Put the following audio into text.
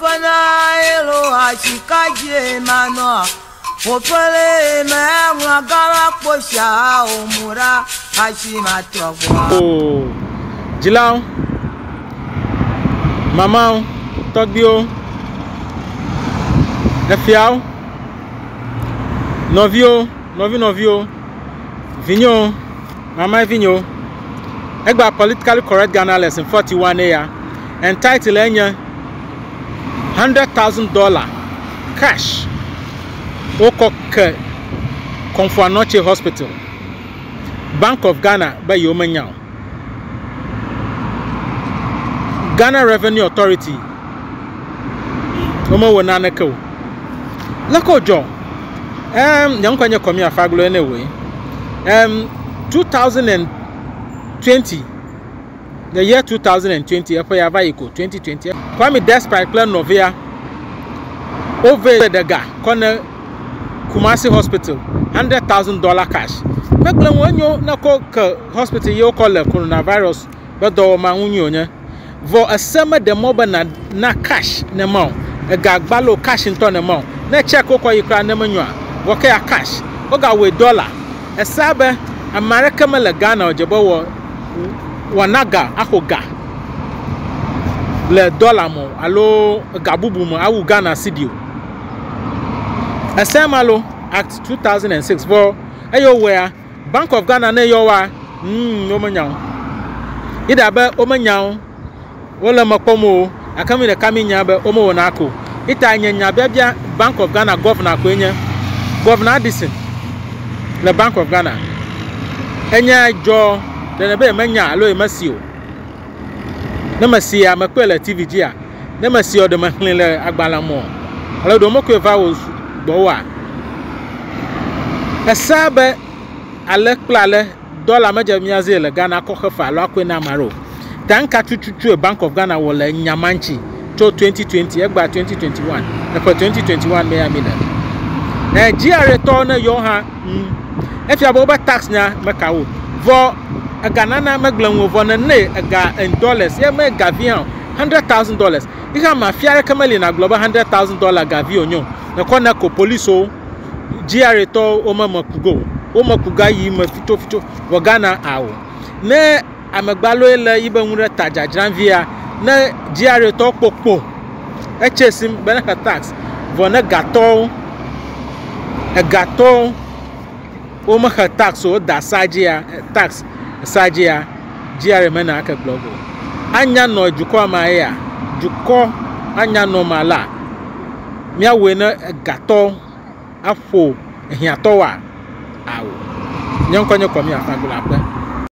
fana elo ashikaje mano opele me mwagara posha omura ashima togwa oh jilao mama togbio efiao novio vinyo mama vinyo egba politically correct Ghana lesson 41 ya entitled enya $100,000 cash okok Konfuanoche Hospital Bank of Ghana by Yomanyao Ghana Revenue Authority omo wonaneko lako jo nyankwanye komi afaglo anyway 2020 the year 2020 epoya vaiko 2020 kwami despite plan novia over the ga corner Kumasi Hospital $100,000 cash mekle wonyo na ko hospital yo call coronavirus bedo ma wunyo nya vo asema de moba na cash na ma e ga gbalo cash into na ma na check ko yikra na manwa wo ka cash o ga we dollar esabe America mele Ghana ojebo wo wanaga akoga le dollar mo alo gabubu mo awu Ghana cedi Asemalo Act 2006 for ayo where Bank of Ghana na yo wa omanyaw ida ba omanyaw wala makomo akami na kaminya ba omo na ako ita nyanya bia Bank of Ghana governor kwenye governor Addison le Bank of Ghana enya jo de be manya alo emasio na masia makwela TVG a na masio de mahlele agbala mo alo do mokwe va bowa esabe alekplale dollar majamiaze le Ghana ko khafa lo akwena maro tanka tututu Bank of Ghana wole nyamanchi to 2020 egba 2021 e for 2021 me amina Nigeria to na yo ha if you ba tax nya makawo vo Ghana na maglanwo vo na ne ga in dollars e me gavian $100,000 iha ma fiare kamali na global $100,000 gavi onyo na kona ko police o GRA to o makuga yi ma fito wo Ghana awo ne amagbalo ele ibe nwure taja janvia na GRA to popo echesim benaka tax vo na gato o ma tax o da sajia tax sajia GRA mena aka global anya no juko ma ya juko anya no mala mia we na gato afo ehiato wa awo nyankwanye komi afagula pe